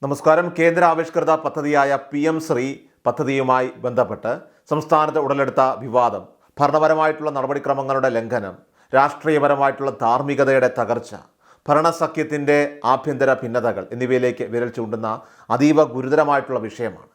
നമസ്കാരം. കേന്ദ്ര ആവിഷ്കൃത പദ്ധതിയായ PM ശ്രീ പദ്ധതിയുമായി ബന്ധപ്പെട്ട് സംസ്ഥാനത്ത് ഉടലെടുത്ത വിവാദം, ഭരണപരമായിട്ടുള്ള നടപടിക്രമങ്ങളുടെ ലംഘനം, രാഷ്ട്രീയപരമായിട്ടുള്ള ധാർമ്മികതയുടെ തകർച്ച, ഭരണസഖ്യത്തിൻ്റെ ആഭ്യന്തര ഭിന്നതകൾ എന്നിവയിലേക്ക് വിരൽ ചൂണ്ടുന്ന അതീവ ഗുരുതരമായിട്ടുള്ള വിഷയമാണ്.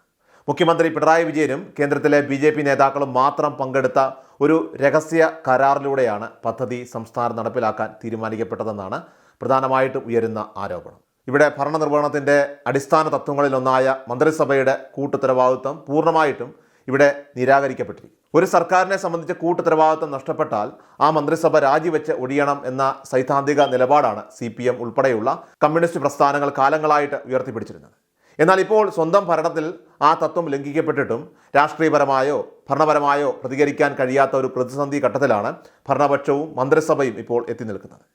മുഖ്യമന്ത്രി പിണറായി വിജയനും കേന്ദ്രത്തിലെ BJP നേതാക്കളും മാത്രം പങ്കെടുത്ത ഒരു രഹസ്യ കരാറിലൂടെയാണ് പദ്ധതി സംസ്ഥാനം നടപ്പിലാക്കാൻ തീരുമാനിക്കപ്പെട്ടതെന്നാണ് പ്രധാനമായിട്ടും ഉയരുന്ന ആരോപണം. ഇവിടെ ഭരണനിർവഹണത്തിൻ്റെ അടിസ്ഥാന തത്വങ്ങളിലൊന്നായ മന്ത്രിസഭയുടെ കൂട്ടുത്തരവാദിത്വം പൂർണ്ണമായിട്ടും ഇവിടെ നിരാകരിക്കപ്പെട്ടിരിക്കും. ഒരു സർക്കാരിനെ സംബന്ധിച്ച് കൂട്ടുത്തരവാദിത്വം നഷ്ടപ്പെട്ടാൽ ആ മന്ത്രിസഭ രാജിവെച്ച് ഒഴിയണം എന്ന സൈദ്ധാന്തിക നിലപാടാണ് CPM ഉൾപ്പെടെയുള്ള കമ്മ്യൂണിസ്റ്റ് പ്രസ്ഥാനങ്ങൾ കാലങ്ങളായിട്ട് ഉയർത്തിപ്പിടിച്ചിരുന്നത്. എന്നാൽ ഇപ്പോൾ സ്വന്തം ഭരണത്തിൽ ആ തത്വം ലംഘിക്കപ്പെട്ടിട്ടും രാഷ്ട്രീയപരമായോ ഭരണപരമായോ പ്രതികരിക്കാൻ കഴിയാത്ത ഒരു പ്രതിസന്ധി ഘട്ടത്തിലാണ് ഭരണപക്ഷവും മന്ത്രിസഭയും ഇപ്പോൾ എത്തി നിൽക്കുന്നത്.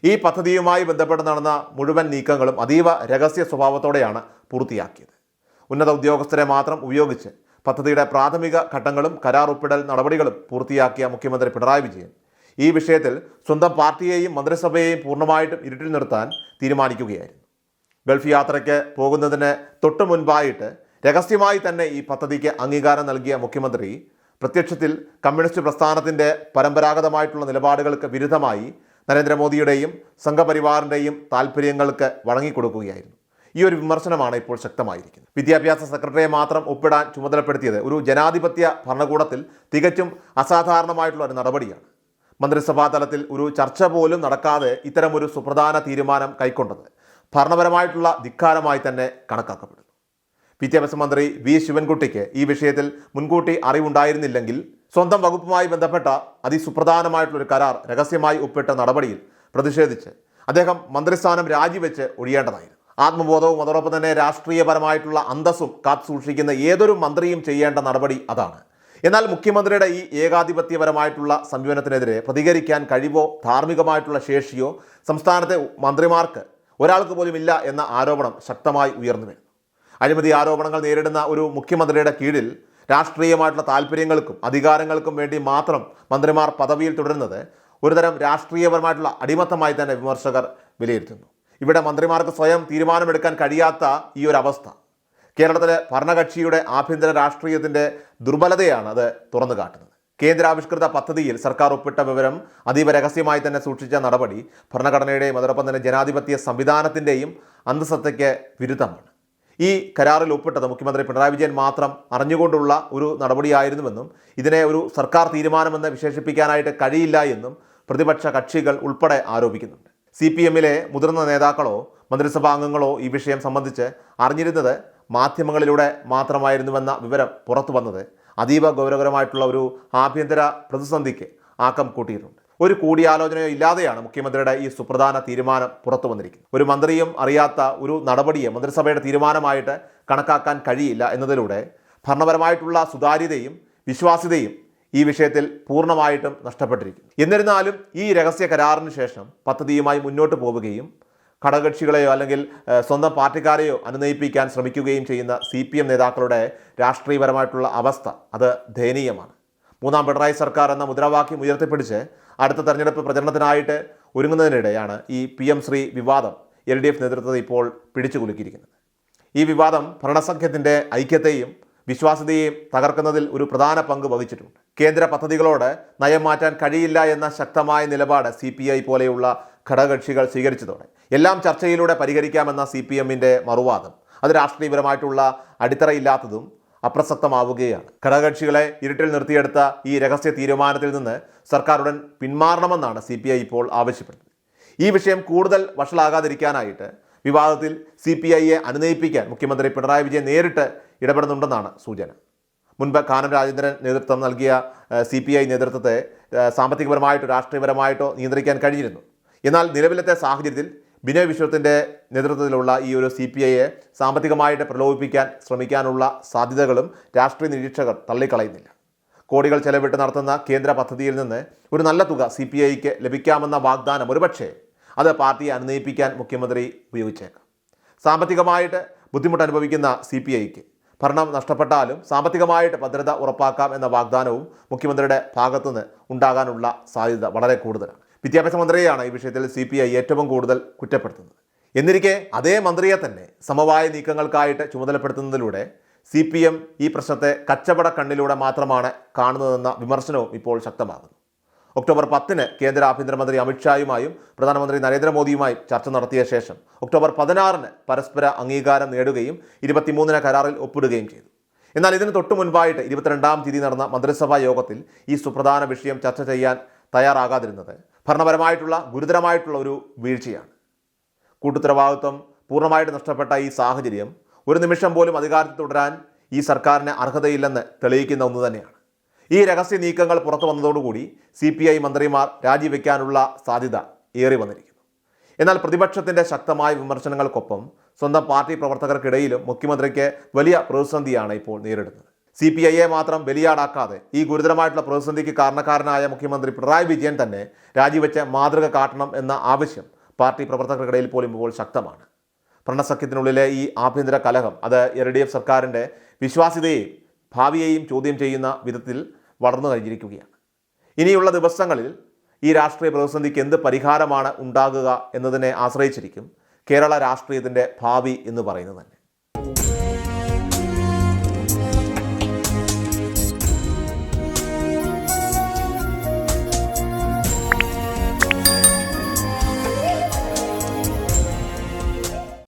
ഈ പദ്ധതിയുമായി ബന്ധപ്പെട്ട് നടന്ന മുഴുവൻ നീക്കങ്ങളും അതീവ രഹസ്യ സ്വഭാവത്തോടെയാണ് പൂർത്തിയാക്കിയത്. ഉന്നത ഉദ്യോഗസ്ഥരെ മാത്രം ഉപയോഗിച്ച് പദ്ധതിയുടെ പ്രാഥമിക ഘട്ടങ്ങളും കരാർ ഒപ്പിടൽ നടപടികളും പൂർത്തിയാക്കിയ മുഖ്യമന്ത്രി പിണറായി വിജയൻ ഈ വിഷയത്തിൽ സ്വന്തം പാർട്ടിയെയും മന്ത്രിസഭയെയും പൂർണ്ണമായിട്ടും ഇരുട്ടിൽ നിർത്താൻ തീരുമാനിക്കുകയായിരുന്നു. ഗൾഫ് യാത്രയ്ക്ക് പോകുന്നതിന് തൊട്ടു മുൻപായിട്ട് രഹസ്യമായി തന്നെ ഈ പദ്ധതിക്ക് അംഗീകാരം നൽകിയ മുഖ്യമന്ത്രി പ്രത്യക്ഷത്തിൽ കമ്മ്യൂണിസ്റ്റ് പ്രസ്ഥാനത്തിൻ്റെ പരമ്പരാഗതമായിട്ടുള്ള നിലപാടുകൾക്ക് വിരുദ്ധമായി നരേന്ദ്രമോദിയുടെയും സംഘപരിവാറിൻ്റെയും താല്പര്യങ്ങൾക്ക് വഴങ്ങിക്കൊടുക്കുകയായിരുന്നു. ഈ ഒരു വിമർശനമാണ് ഇപ്പോൾ ശക്തമായിരിക്കുന്നത്. വിദ്യാഭ്യാസ സെക്രട്ടറിയെ മാത്രം ഒപ്പിടാൻ ചുമതലപ്പെടുത്തിയത് ഒരു ജനാധിപത്യ ഭരണകൂടത്തിൽ തികച്ചും അസാധാരണമായിട്ടുള്ള ഒരു നടപടിയാണ്. മന്ത്രിസഭാ തലത്തിൽ ഒരു ചർച്ച പോലും നടക്കാതെ ഇത്തരമൊരു സുപ്രധാന തീരുമാനം കൈക്കൊണ്ടത് ഭരണപരമായിട്ടുള്ള ധിക്കാരമായി തന്നെ കണക്കാക്കപ്പെടുന്നു. വിദ്യാഭ്യാസ മന്ത്രി V. ശിവൻകുട്ടിക്ക് ഈ വിഷയത്തിൽ മുൻകൂട്ടി അറിവുണ്ടായിരുന്നില്ലെങ്കിൽ സ്വന്തം വകുപ്പുമായി ബന്ധപ്പെട്ട അതിസുപ്രധാനമായിട്ടുള്ളൊരു കരാർ രഹസ്യമായി ഒപ്പിട്ട നടപടിയിൽ പ്രതിഷേധിച്ച് അദ്ദേഹം മന്ത്രിസ്ഥാനം രാജിവെച്ച് ഒഴിയേണ്ടതായിരുന്നു. ആത്മബോധവും അതോടൊപ്പം തന്നെ രാഷ്ട്രീയപരമായിട്ടുള്ള അന്തസ്സും കാത്തുസൂക്ഷിക്കുന്ന ഏതൊരു മന്ത്രിയും ചെയ്യേണ്ട നടപടി അതാണ്. എന്നാൽ മുഖ്യമന്ത്രിയുടെ ഈ ഏകാധിപത്യപരമായിട്ടുള്ള സമീപനത്തിനെതിരെ പ്രതികരിക്കാൻ കഴിവോ ധാർമ്മികമായിട്ടുള്ള ശേഷിയോ സംസ്ഥാനത്തെ മന്ത്രിമാർക്ക് ഒരാൾക്ക് പോലും ഇല്ല എന്ന ആരോപണം ശക്തമായി ഉയർന്നു വരുന്നു. അഴിമതി ആരോപണങ്ങൾ നേരിടുന്ന ഒരു മുഖ്യമന്ത്രിയുടെ കീഴിൽ രാഷ്ട്രീയമായിട്ടുള്ള താല്പര്യങ്ങൾക്കും അധികാരങ്ങൾക്കും വേണ്ടി മാത്രം മന്ത്രിമാർ പദവിയിൽ തുടരുന്നത് ഒരുതരം രാഷ്ട്രീയപരമായിട്ടുള്ള അടിമത്തമായി തന്നെ വിമർശകർ വിലയിരുത്തുന്നു. ഇവിടെ മന്ത്രിമാർക്ക് സ്വയം തീരുമാനമെടുക്കാൻ കഴിയാത്ത ഈ ഒരു അവസ്ഥ കേരളത്തിലെ ഭരണകക്ഷിയുടെ ആഭ്യന്തര രാഷ്ട്രീയത്തിൻ്റെ ദുർബലതയാണ് അത് തുറന്നു കാട്ടുന്നത്. കേന്ദ്രാവിഷ്കൃത പദ്ധതിയിൽ സർക്കാർ ഒപ്പിട്ട വിവരം അതീവ രഹസ്യമായി തന്നെ സൂക്ഷിച്ച നടപടി ഭരണഘടനയുടെയും അതോടൊപ്പം തന്നെ ജനാധിപത്യ സംവിധാനത്തിൻ്റെയും അന്തസത്തയ്ക്ക് വിരുദ്ധമാണ്. ഈ കരാറിൽ ഒപ്പിട്ടത് മുഖ്യമന്ത്രി പിണറായി വിജയൻ മാത്രം അറിഞ്ഞുകൊണ്ടുള്ള ഒരു നടപടിയായിരുന്നുവെന്നും ഇതിനെ ഒരു സർക്കാർ തീരുമാനമെന്ന് വിശേഷിപ്പിക്കാനായിട്ട് കഴിയില്ല എന്നും പ്രതിപക്ഷ കക്ഷികൾ ഉൾപ്പെടെ ആരോപിക്കുന്നുണ്ട്. CPMലെ മുതിർന്ന നേതാക്കളോ മന്ത്രിസഭാ അംഗങ്ങളോ ഈ വിഷയം സംബന്ധിച്ച് അറിഞ്ഞിരുന്നത് മാധ്യമങ്ങളിലൂടെ മാത്രമായിരുന്നുവെന്ന വിവരം പുറത്തു വന്നത് അതീവ ഗൗരവകരമായിട്ടുള്ള ഒരു ആഭ്യന്തര പ്രതിസന്ധിക്ക് ആക്കം കൂട്ടിയിട്ടുണ്ട്. ഒരു കൂടിയാലോചനയോ ഇല്ലാതെയാണ് മുഖ്യമന്ത്രിയുടെ ഈ സുപ്രധാന തീരുമാനം പുറത്തു വന്നിരിക്കുന്നത്. ഒരു മന്ത്രിയും അറിയാത്ത ഒരു നടപടിയെ മന്ത്രിസഭയുടെ തീരുമാനമായിട്ട് കണക്കാക്കാൻ കഴിയില്ല എന്നതിലൂടെ ഭരണപരമായിട്ടുള്ള സുതാര്യതയും വിശ്വാസ്യതയും ഈ വിഷയത്തിൽ പൂർണ്ണമായിട്ടും നഷ്ടപ്പെട്ടിരിക്കുന്നു. എന്നിരുന്നാലും ഈ രഹസ്യ കരാറിന് ശേഷം പദ്ധതിയുമായി മുന്നോട്ട് പോവുകയും ഘടകകക്ഷികളെയോ അല്ലെങ്കിൽ സ്വന്തം പാർട്ടിക്കാരെയോ അനുനയിപ്പിക്കാൻ ശ്രമിക്കുകയും ചെയ്യുന്ന CPM നേതാക്കളുടെ രാഷ്ട്രീയപരമായിട്ടുള്ള അവസ്ഥ അത് ദയനീയമാണ്. മൂന്നാം പിണറായി സർക്കാർ എന്ന മുദ്രാവാക്യം ഉയർത്തിപ്പിടിച്ച് അടുത്ത തെരഞ്ഞെടുപ്പ് പ്രചരണത്തിനായിട്ട് ഒരുങ്ങുന്നതിനിടെയാണ് ഈ PM ശ്രീ വിവാദം LDF നേതൃത്വത്തെ ഇപ്പോൾ പിടിച്ചു കുലുക്കിയിരിക്കുന്നത്. ഈ വിവാദം ഭരണസഖ്യത്തിൻ്റെ ഐക്യത്തെയും വിശ്വാസ്യതയെയും തകർക്കുന്നതിൽ ഒരു പ്രധാന പങ്ക് വഹിച്ചിട്ടുണ്ട്. കേന്ദ്ര പദ്ധതികളോട് നയം മാറ്റാൻ കഴിയില്ല എന്ന ശക്തമായ നിലപാട് CPI പോലെയുള്ള ഘടകകക്ഷികൾ സ്വീകരിച്ചതോടെ എല്ലാം ചർച്ചയിലൂടെ പരിഹരിക്കാമെന്ന CPMൻ്റെ മറുവാദം അത് രാഷ്ട്രീയപരമായിട്ടുള്ള അടിത്തറയില്ലാത്തതും അപ്രസക്തമാവുകയാണ്. ഘടകകക്ഷികളെ ഇരുട്ടിൽ നിർത്തിയെടുത്ത ഈ രഹസ്യ തീരുമാനത്തിൽ നിന്ന് സർക്കാർ ഉടൻ പിന്മാറണമെന്നാണ് CPI ഇപ്പോൾ ആവശ്യപ്പെടുന്നത്. ഈ വിഷയം കൂടുതൽ വഷളാകാതിരിക്കാനായിട്ട് വിവാദത്തിൽ CPIയെ അനുനയിപ്പിക്കാൻ മുഖ്യമന്ത്രി പിണറായി വിജയൻ നേരിട്ട് ഇടപെടുന്നുണ്ടെന്നാണ് സൂചന. മുൻപ് കാനം രാജേന്ദ്രൻ നേതൃത്വം നൽകിയ CPI നേതൃത്വത്തെ സാമ്പത്തികപരമായിട്ടോ രാഷ്ട്രീയപരമായിട്ടോ നിയന്ത്രിക്കാൻ കഴിഞ്ഞിരുന്നു. എന്നാൽ നിലവിലത്തെ സാഹചര്യത്തിൽ ബിനോയ് വിശ്വത്തിൻ്റെ നേതൃത്വത്തിലുള്ള ഈ ഒരു CPIയെ സാമ്പത്തികമായിട്ട് പ്രലോഭിപ്പിക്കാൻ ശ്രമിക്കാനുള്ള സാധ്യതകളും രാഷ്ട്രീയ നിരീക്ഷകർ തള്ളിക്കളയുന്നില്ല. കോടികൾ ചെലവിട്ട് നടത്തുന്ന കേന്ദ്ര പദ്ധതിയിൽ നിന്ന് ഒരു നല്ല തുക CPIക്ക് ലഭിക്കാമെന്ന വാഗ്ദാനം ഒരുപക്ഷേ അത് പാർട്ടിയെ അനുനയിപ്പിക്കാൻ മുഖ്യമന്ത്രി ഉപയോഗിച്ചേക്കാം. സാമ്പത്തികമായിട്ട് ബുദ്ധിമുട്ട് അനുഭവിക്കുന്ന CPIക്ക് ഭരണം നഷ്ടപ്പെട്ടാലും സാമ്പത്തികമായിട്ട് ഭദ്രത ഉറപ്പാക്കാം എന്ന വാഗ്ദാനവും മുഖ്യമന്ത്രിയുടെ ഭാഗത്തുനിന്ന് ഉണ്ടാകാനുള്ള സാധ്യത വളരെ കൂടുതലാണ്. വിദ്യാഭ്യാസ മന്ത്രിയെയാണ് ഈ വിഷയത്തിൽ CPI ഏറ്റവും കൂടുതൽ കുറ്റപ്പെടുത്തുന്നത്. എന്നിരിക്കെ അതേ മന്ത്രിയെ തന്നെ സമവായ നീക്കങ്ങൾക്കായിട്ട് ചുമതലപ്പെടുത്തുന്നതിലൂടെ CPM ഈ പ്രശ്നത്തെ കച്ചവട കണ്ണിലൂടെ മാത്രമാണ് കാണുന്നതെന്ന വിമർശനവും ഇപ്പോൾ ശക്തമാകുന്നു. ഒക്ടോബർ 10 കേന്ദ്ര ആഭ്യന്തരമന്ത്രി അമിത്ഷായുമായും പ്രധാനമന്ത്രി നരേന്ദ്രമോദിയുമായും ചർച്ച നടത്തിയ ശേഷം ഒക്ടോബർ 16 പരസ്പര അംഗീകാരം നേടുകയും 23 കരാറിൽ ഒപ്പിടുകയും ചെയ്തു. എന്നാൽ ഇതിന് തൊട്ടു മുൻപായിട്ട് 22-ാം തീയതി നടന്ന മന്ത്രിസഭാ യോഗത്തിൽ ഈ സുപ്രധാന വിഷയം ചർച്ച ചെയ്യാൻ തയ്യാറാകാതിരുന്നത് ഭരണപരമായിട്ടുള്ള ഗുരുതരമായിട്ടുള്ള ഒരു വീഴ്ചയാണ്. കൂട്ടുത്തരവാദിത്വം പൂർണ്ണമായിട്ട് നഷ്ടപ്പെട്ട ഈ സാഹചര്യം ഒരു നിമിഷം പോലും അധികാരത്തിൽ തുടരാൻ ഈ സർക്കാരിന് അർഹതയില്ലെന്ന് തെളിയിക്കുന്ന ഒന്ന് തന്നെയാണ്. ഈ രഹസ്യ നീക്കങ്ങൾ പുറത്തു വന്നതോടുകൂടി CPI മന്ത്രിമാർ രാജിവെക്കാനുള്ള സാധ്യത ഏറി വന്നിരിക്കുന്നു. എന്നാൽ പ്രതിപക്ഷത്തിൻ്റെ ശക്തമായ വിമർശനങ്ങൾക്കൊപ്പം സ്വന്തം പാർട്ടി പ്രവർത്തകർക്കിടയിലും മുഖ്യമന്ത്രിക്ക് വലിയ പ്രതിസന്ധിയാണ് ഇപ്പോൾ നേരിടുന്നത്. CPIയെ മാത്രം ബലിയാടാക്കാതെ ഈ ഗുരുതരമായിട്ടുള്ള പ്രതിസന്ധിക്ക് കാരണക്കാരനായ മുഖ്യമന്ത്രി പിണറായി വിജയൻ തന്നെ രാജിവെച്ച് മാതൃക കാട്ടണം എന്ന ആവശ്യം പാർട്ടി പ്രവർത്തകർക്കിടയിൽ പോലും ഇപ്പോൾ ശക്തമാണ്. ഭരണസഖ്യത്തിനുള്ളിലെ ഈ ആഭ്യന്തര കലഹം അത് LDF സർക്കാരിൻ്റെ വിശ്വാസ്യതയെയും ഭാവിയെയും ചോദ്യം ചെയ്യുന്ന വിധത്തിൽ വളർന്നു കഴിഞ്ഞിരിക്കുകയാണ്. ഇനിയുള്ള ദിവസങ്ങളിൽ ഈ രാഷ്ട്രീയ പ്രതിസന്ധിക്ക് എന്ത് പരിഹാരമാണ് ഉണ്ടാകുക എന്നതിനെ ആശ്രയിച്ചിരിക്കും കേരള രാഷ്ട്രീയത്തിൻ്റെ ഭാവി എന്ന് പറയുന്നത് തന്നെ.